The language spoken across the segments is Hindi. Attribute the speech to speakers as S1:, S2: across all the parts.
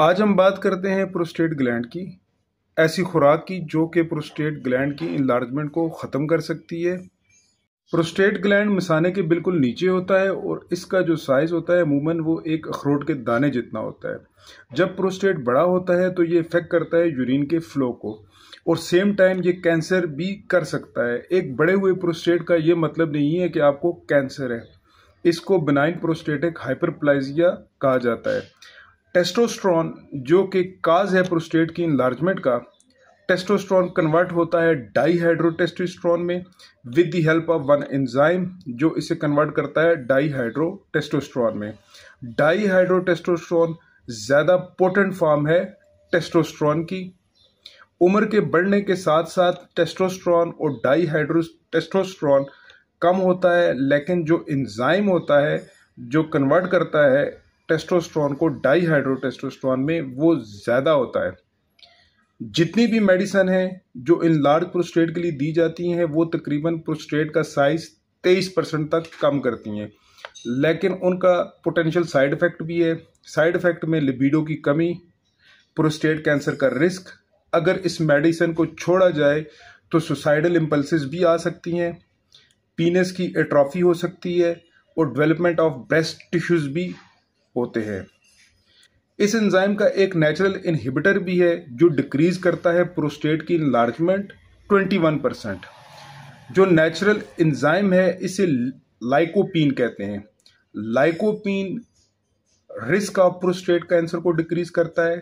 S1: आज हम बात करते हैं प्रोस्टेट ग्लैंड की, ऐसी खुराक की जो कि प्रोस्टेट ग्लैंड की इनलार्जमेंट को ख़त्म कर सकती है। प्रोस्टेट ग्लैंड मिसाने के बिल्कुल नीचे होता है और इसका जो साइज़ होता है अमूमन वो एक अखरोट के दाने जितना होता है। जब प्रोस्टेट बड़ा होता है तो ये इफेक्ट करता है यूरिन के फ्लो को और सेम टाइम ये कैंसर भी कर सकता है। एक बड़े हुए प्रोस्टेट का ये मतलब नहीं है कि आपको कैंसर है। इसको बेनाइन प्रोस्टेटिक हाइपरप्लाइजिया कहा जाता है। टेस्टोस्टेरोन जो कि काज है प्रोस्टेट की इनलार्जमेंट का, टेस्टोस्टेरोन कन्वर्ट होता है डाईहाइड्रोटेस्टोस्टेरोन में with the help of one enzyme जो इसे कन्वर्ट करता है डाईहाइड्रोटेस्टोस्टेरोन में। डाईहाइड्रोटेस्टोस्टेरोन ज़्यादा पोटेंट फॉर्म है टेस्टोस्टेरोन की। उम्र के बढ़ने के साथ साथ टेस्टोस्टेरोन और डाईहाइड्रोटेस्टोस्टेरोन कम होता है, लेकिन जो एंजाइम होता है जो कन्वर्ट करता है टेस्टोस्टेरोन को डाईहाइड्रोटेस्टोस्टेरोन में वो ज़्यादा होता है। जितनी भी मेडिसिन है जो इन लार्ज प्रोस्टेट के लिए दी जाती हैं वो तकरीबन प्रोस्टेट का साइज 23% तक कम करती हैं, लेकिन उनका पोटेंशियल साइड इफ़ेक्ट भी है। साइड इफ़ेक्ट में लिबिडो की कमी, प्रोस्टेट कैंसर का रिस्क, अगर इस मेडिसिन को छोड़ा जाए तो सुसाइडल इम्पल्सिस भी आ सकती हैं, पीनस की एट्रॉफी हो सकती है और डेवलपमेंट ऑफ ब्रेस्ट टिश्यूज भी होते हैं। इस एंजाइम का एक नेचुरल इनहिबिटर भी है जो डिक्रीज करता है प्रोस्टेट की इनलार्जमेंट 21%। जो नेचुरल एंजाइम है इसे लाइकोपीन कहते हैं। Lycopene risk of prostate cancer को डिक्रीज करता है,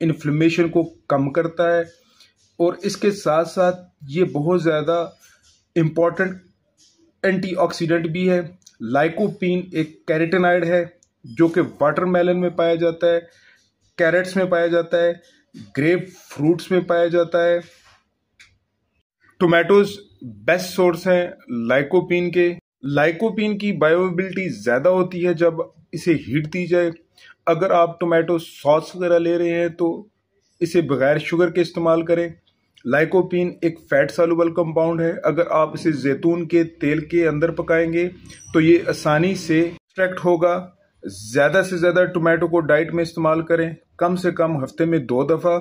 S1: इन्फ्लेमेशन को कम करता है और इसके साथ साथ ये बहुत ज़्यादा इम्पॉर्टेंट एंटीऑक्सीडेंट भी है। लाइकोपीन एक कैरोटीनॉइड है जो कि वाटरमेलन में पाया जाता है, कैरेट्स में पाया जाता है, ग्रेप फ्रूट्स में पाया जाता है। टोमेटोज बेस्ट सोर्स हैं लाइकोपीन के। लाइकोपीन की बायोअवेलेबिलिटी ज़्यादा होती है जब इसे हीट दी जाए। अगर आप टोमेटो सॉस वगैरह ले रहे हैं तो इसे बगैर शुगर के इस्तेमाल करें। लाइकोपीन एक फैट सॉल्युबल कंपाउंड है। अगर आप इसे जैतून के तेल के अंदर पकाएंगे तो ये आसानी से एक्सट्रैक्ट होगा। ज़्यादा से ज़्यादा टोमेटो को डाइट में इस्तेमाल करें, कम से कम हफ्ते में 2 दफ़ा।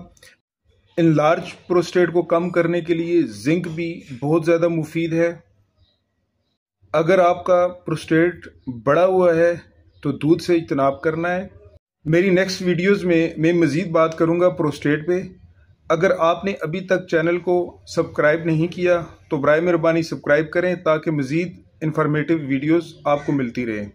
S1: इन लार्ज प्रोस्टेट को कम करने के लिए जिंक भी बहुत ज़्यादा मुफीद है। अगर आपका प्रोस्टेट बड़ा हुआ है तो दूध से इज्तनाब करना है। मेरी नेक्स्ट वीडियोस में मैं मज़ीद बात करूंगा प्रोस्टेट पे। अगर आपने अभी तक चैनल को सब्सक्राइब नहीं किया तो बराए मेहरबानी सब्सक्राइब करें ताकि मज़ीद इंफॉर्मेटिव वीडियोस आपको मिलती रहें।